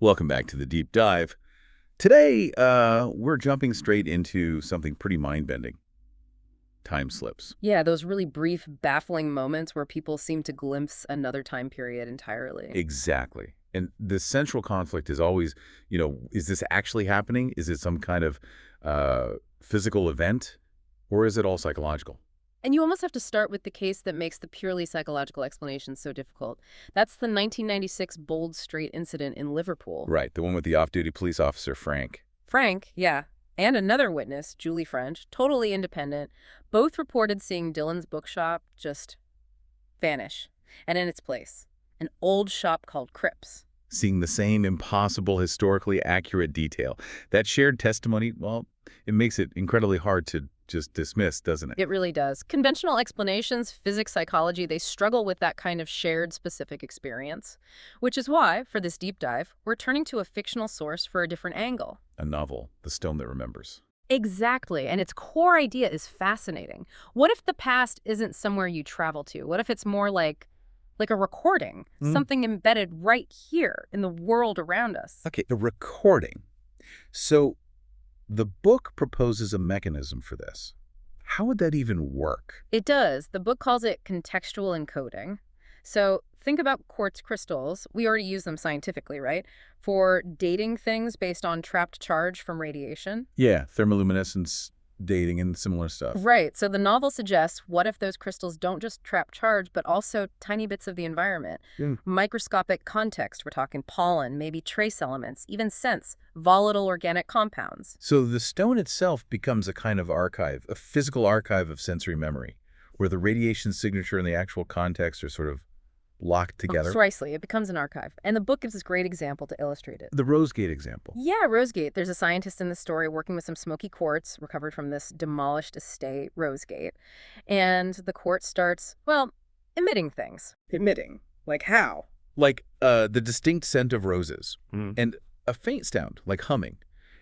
Welcome back to the deep dive. Today, we're jumping straight into something pretty mind-bending. Time slips. Yeah, those really brief, baffling moments where people seem to glimpse another time period entirely. Exactly. And the central conflict is always, is this actually happening? Is it some kind of physical event? Or is it all psychological? And you almost have to start with the case that makes the purely psychological explanation so difficult. That's the 1996 Bold Street incident in Liverpool. Right, the one with the off-duty police officer, Frank. Frank, yeah, and another witness, Julie French, totally independent, both reported seeing Dylan's bookshop just vanish. And in its place, an old shop called Cripps. Seeing the same impossible, historically accurate detail. That shared testimony, well, it makes it incredibly hard to just dismiss, doesn't it? It really does. Conventional explanations, physics, psychology, they struggle with that kind of shared specific experience. Which is why, for this deep dive, we're turning to a fictional source for a different angle. A novel, The Stone That Remembers. Exactly, and its core idea is fascinating. What if the past isn't somewhere you travel to? What if it's more like a recording, something embedded right here in the world around us? Okay, a recording. So the book proposes a mechanism for this. How would that even work? It does. The book calls it contextual encoding. So think about quartz crystals. We already use them scientifically, right? For dating things based on trapped charge from radiation. Yeah, thermoluminescence, dating, and similar stuff. Right. So the novel suggests, what if those crystals don't just trap charge, but also tiny bits of the environment? Microscopic context, we're talking pollen, maybe trace elements, even scents, volatile organic compounds. So the stone itself becomes a kind of archive, a physical archive of sensory memory, where the radiation signature and the actual context are sort of locked together. Precisely. It becomes an archive. And the book gives this great example to illustrate it. The Rosegate example. Yeah, Rosegate. There's a scientist in the story working with some smoky quartz recovered from this demolished estate, Rosegate. And the quartz starts, well, emitting things. Emitting? Like how? Like the distinct scent of roses, and a faint sound, like humming.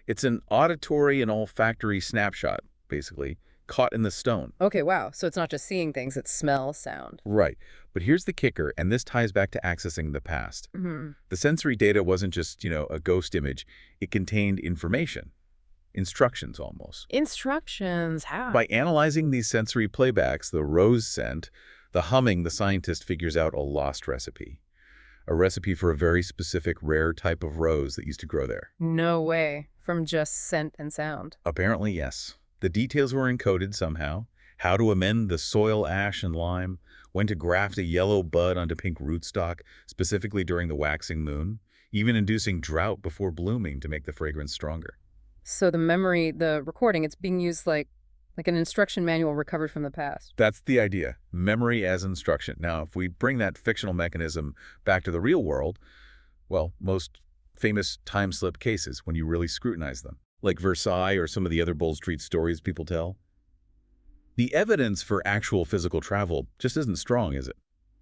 It's an auditory and olfactory snapshot, basically, caught in the stone. Okay, wow. So it's not just seeing things, it's smell, sound. Right. But here's the kicker, and this ties back to accessing the past. The sensory data wasn't just, a ghost image. It contained information, instructions almost. Instructions? How? By analyzing these sensory playbacks, the rose scent, the humming, the scientist figures out a lost recipe. A recipe for a very specific, rare type of rose that used to grow there. No way. From just scent and sound. Apparently, yes. The details were encoded somehow. How to amend the soil, ash, and lime. When to graft a yellow bud onto pink rootstock, specifically during the waxing moon. Even inducing drought before blooming to make the fragrance stronger. So the memory, the recording, it's being used like an instruction manual recovered from the past. That's the idea. Memory as instruction. Now, if we bring that fictional mechanism back to the real world, well, most famous time slip cases when you really scrutinize them, like Versailles or some of the other Bold Street stories people tell. The evidence for actual physical travel just isn't strong, is it?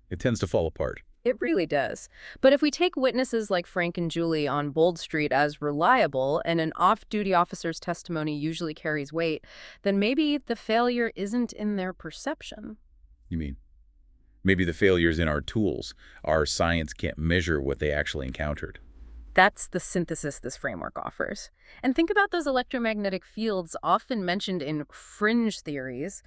It tends to fall apart. It really does. But if we take witnesses like Frank and Julie on Bold Street as reliable, and an off-duty officer's testimony usually carries weight, then maybe the failure isn't in their perception. You mean? Maybe the failure's in our tools. Our science can't measure what they actually encountered. That's the synthesis this framework offers. And think about those electromagnetic fields often mentioned in fringe theories,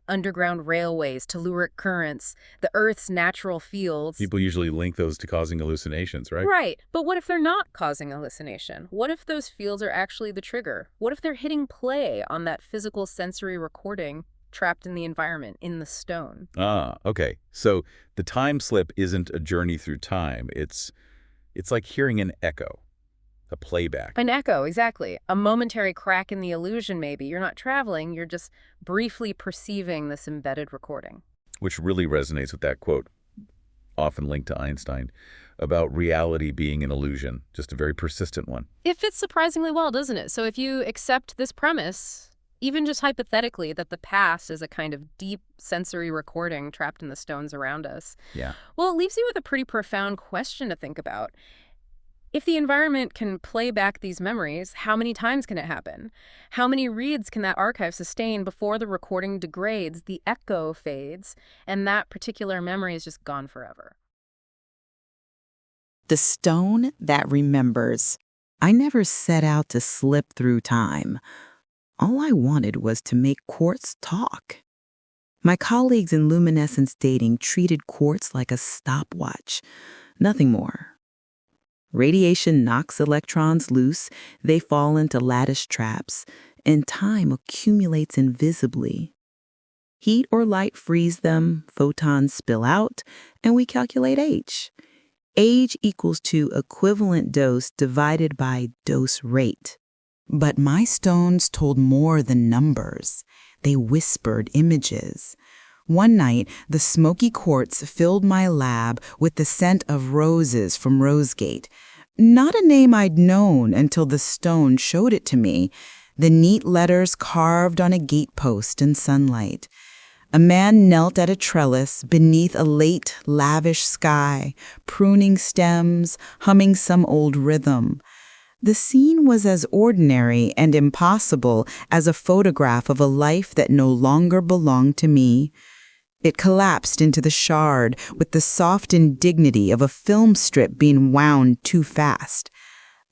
underground railways, telluric currents, the Earth's natural fields. People usually link those to causing hallucinations, right? Right. But what if they're not causing hallucination? What if those fields are actually the trigger? What if they're hitting play on that physical sensory recording trapped in the environment, in the stone? Ah, okay. So the time slip isn't a journey through time. It's like hearing an echo, a playback. An echo, exactly. A momentary crack in the illusion, maybe. You're not traveling, you're just briefly perceiving this embedded recording. Which really resonates with that quote, often linked to Einstein, about reality being an illusion, just a very persistent one. It fits surprisingly well, doesn't it? So if you accept this premise, even just hypothetically, that the past is a kind of deep sensory recording trapped in the stones around us, Yeah. well, it leaves you with a pretty profound question to think about. If the environment can play back these memories, how many times can it happen? How many reads can that archive sustain before the recording degrades, the echo fades, and that particular memory is just gone forever? The stone that remembers. I never set out to slip through time. All I wanted was to make quartz talk. My colleagues in luminescence dating treated quartz like a stopwatch, nothing more. Radiation knocks electrons loose, they fall into lattice traps, and time accumulates invisibly. Heat or light frees them, photons spill out, and we calculate H. Age equals to equivalent dose divided by dose rate. But my stones told more than numbers. They whispered images. One night, the smoky quartz filled my lab with the scent of roses from Rosegate. Not a name I'd known until the stone showed it to me, the neat letters carved on a gatepost in sunlight. A man knelt at a trellis beneath a late, lavish sky, pruning stems, humming some old rhythm. The scene was as ordinary and impossible as a photograph of a life that no longer belonged to me. It collapsed into the shard with the soft indignity of a film strip being wound too fast.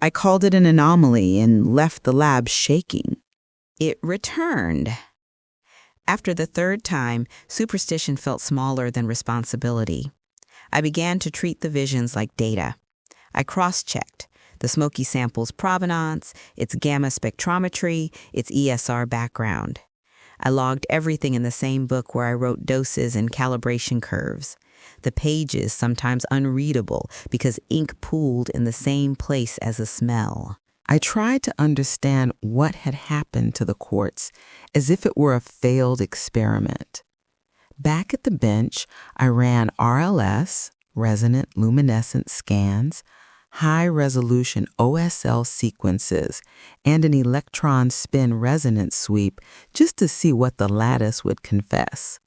I called it an anomaly and left the lab shaking. It returned. After the third time, superstition felt smaller than responsibility. I began to treat the visions like data. I cross-checked the smoky sample's provenance, its gamma spectrometry, its ESR background. I logged everything in the same book where I wrote doses and calibration curves. The pages sometimes unreadable because ink pooled in the same place as the smell. I tried to understand what had happened to the quartz as if it were a failed experiment. Back at the bench, I ran RLS, resonant luminescence scans, high-resolution OSL sequences, and an electron spin resonance sweep just to see what the lattice would confess.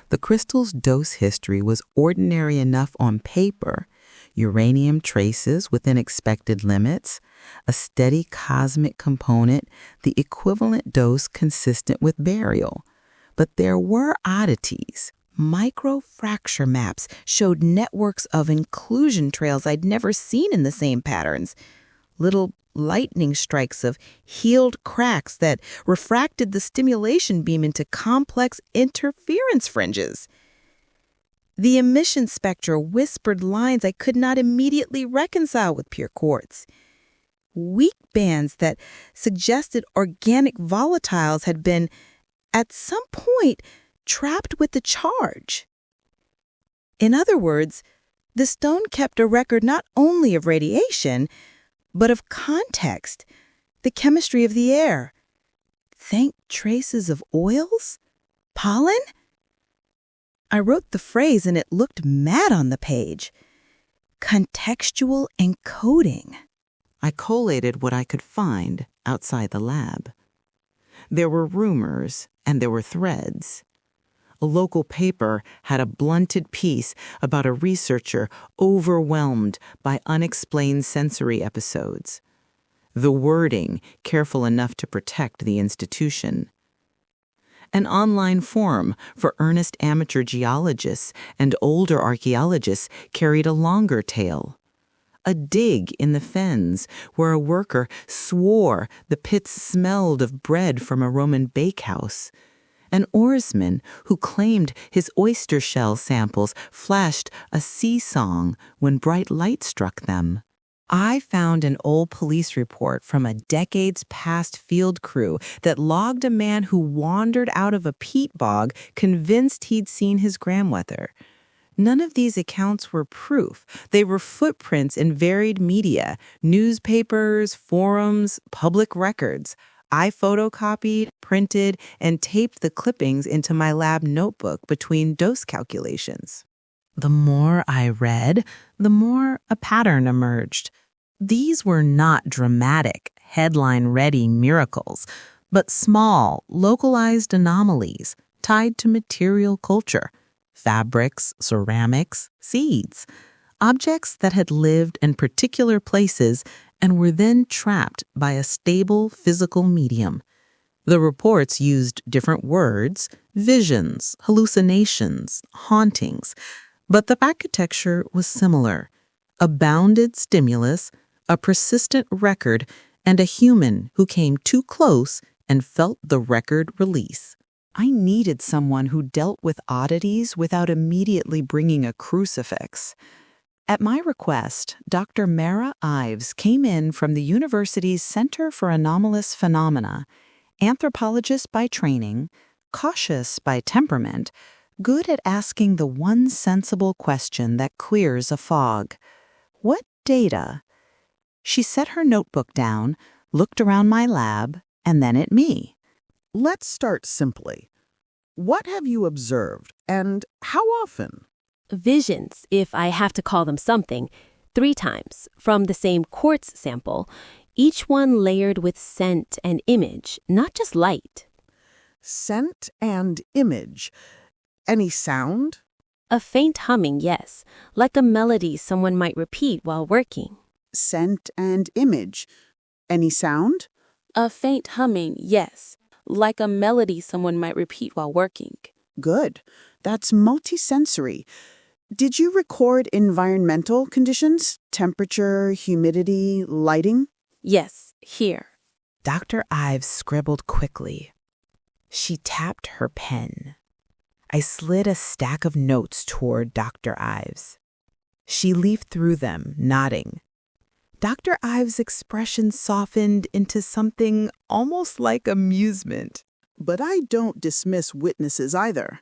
The crystal's dose history was ordinary enough on paper: uranium traces within expected limits, a steady cosmic component, the equivalent dose consistent with burial. But there were oddities. Microfracture maps showed networks of inclusion trails I'd never seen in the same patterns. Little lightning strikes of healed cracks that refracted the stimulation beam into complex interference fringes. The emission spectra whispered lines I could not immediately reconcile with pure quartz. Weak bands that suggested organic volatiles had been, at some point, trapped with the charge. In other words, the stone kept a record not only of radiation, but of context, the chemistry of the air. Faint traces of oils? Pollen? I wrote the phrase and it looked mad on the page. Contextual encoding. I collated what I could find outside the lab. There were rumors and there were threads. A local paper had a blunted piece about a researcher overwhelmed by unexplained sensory episodes. The wording careful enough to protect the institution. An online forum for earnest amateur geologists and older archaeologists carried a longer tale. A dig in the fens where a worker swore the pits smelled of bread from a Roman bakehouse. An oarsman who claimed his oyster shell samples flashed a sea song when bright light struck them. I found an old police report from a decades-past field crew that logged a man who wandered out of a peat bog convinced he'd seen his grandmother. None of these accounts were proof. They were footprints in varied media, newspapers, forums, public records. I photocopied, printed, and taped the clippings into my lab notebook between dose calculations. The more I read, the more a pattern emerged. These were not dramatic, headline-ready miracles, but small, localized anomalies tied to material culture. Fabrics, ceramics, seeds, objects that had lived in particular places and were then trapped by a stable physical medium. The reports used different words, visions, hallucinations, hauntings, but the architecture was similar. A bounded stimulus, a persistent record, and a human who came too close and felt the record release. I needed someone who dealt with oddities without immediately bringing a crucifix. At my request, Dr. Mara Ives came in from the university's Center for Anomalous Phenomena, anthropologist by training, cautious by temperament, good at asking the one sensible question that clears a fog. What data? She set her notebook down, looked around my lab, and then at me. Let's start simply. What have you observed, and how often? Visions, if I have to call them something, 3 times from the same quartz sample, each one layered with scent and image, not just light. Scent and image. Any sound? A faint humming, yes, like a melody someone might repeat while working. Scent and image. Any sound? A faint humming, yes, like a melody someone might repeat while working. Good. That's multisensory. Did you record environmental conditions? Temperature, humidity, lighting? Yes, here. Dr. Ives scribbled quickly. She tapped her pen. I slid a stack of notes toward Dr. Ives. She leafed through them, nodding. Dr. Ives' expression softened into something almost like amusement. But I don't dismiss witnesses either.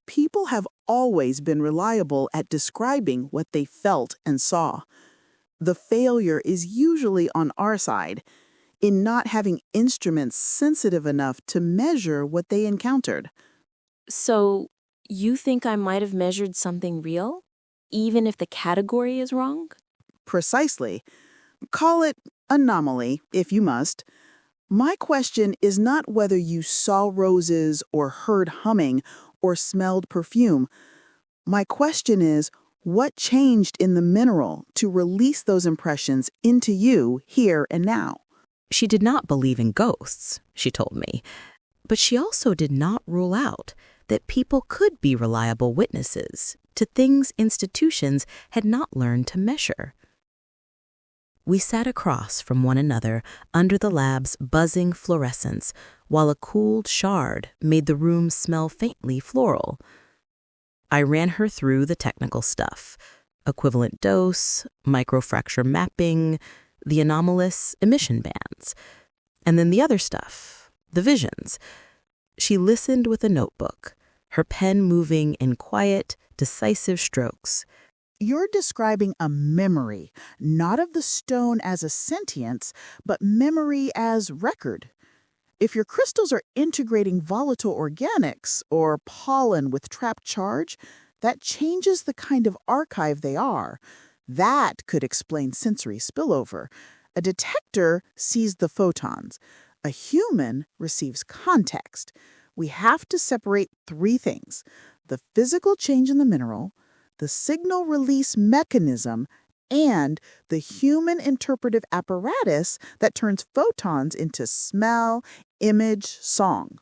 People have always been reliable at describing what they felt and saw. The failure is usually on our side, in not having instruments sensitive enough to measure what they encountered. So, you think I might have measured something real, even if the category is wrong? Precisely. Call it anomaly, if you must. My question is not whether you saw roses or heard humming or smelled perfume. My question is, what changed in the mineral to release those impressions into you here and now? She did not believe in ghosts, she told me, but she also did not rule out that people could be reliable witnesses to things institutions had not learned to measure. We sat across from one another under the lab's buzzing fluorescence while a cooled shard made the room smell faintly floral. I ran her through the technical stuff, equivalent dose, microfracture mapping, the anomalous emission bands, and then the other stuff, the visions. She listened with a notebook, her pen moving in quiet, decisive strokes. You're describing a memory, not of the stone as a sentience, but memory as record. If your crystals are integrating volatile organics or pollen with trapped charge, that changes the kind of archive they are. That could explain sensory spillover. A detector sees the photons. A human receives context. We have to separate 3 things: the physical change in the mineral, the signal release mechanism, and the human interpretive apparatus that turns photons into smell, image, song.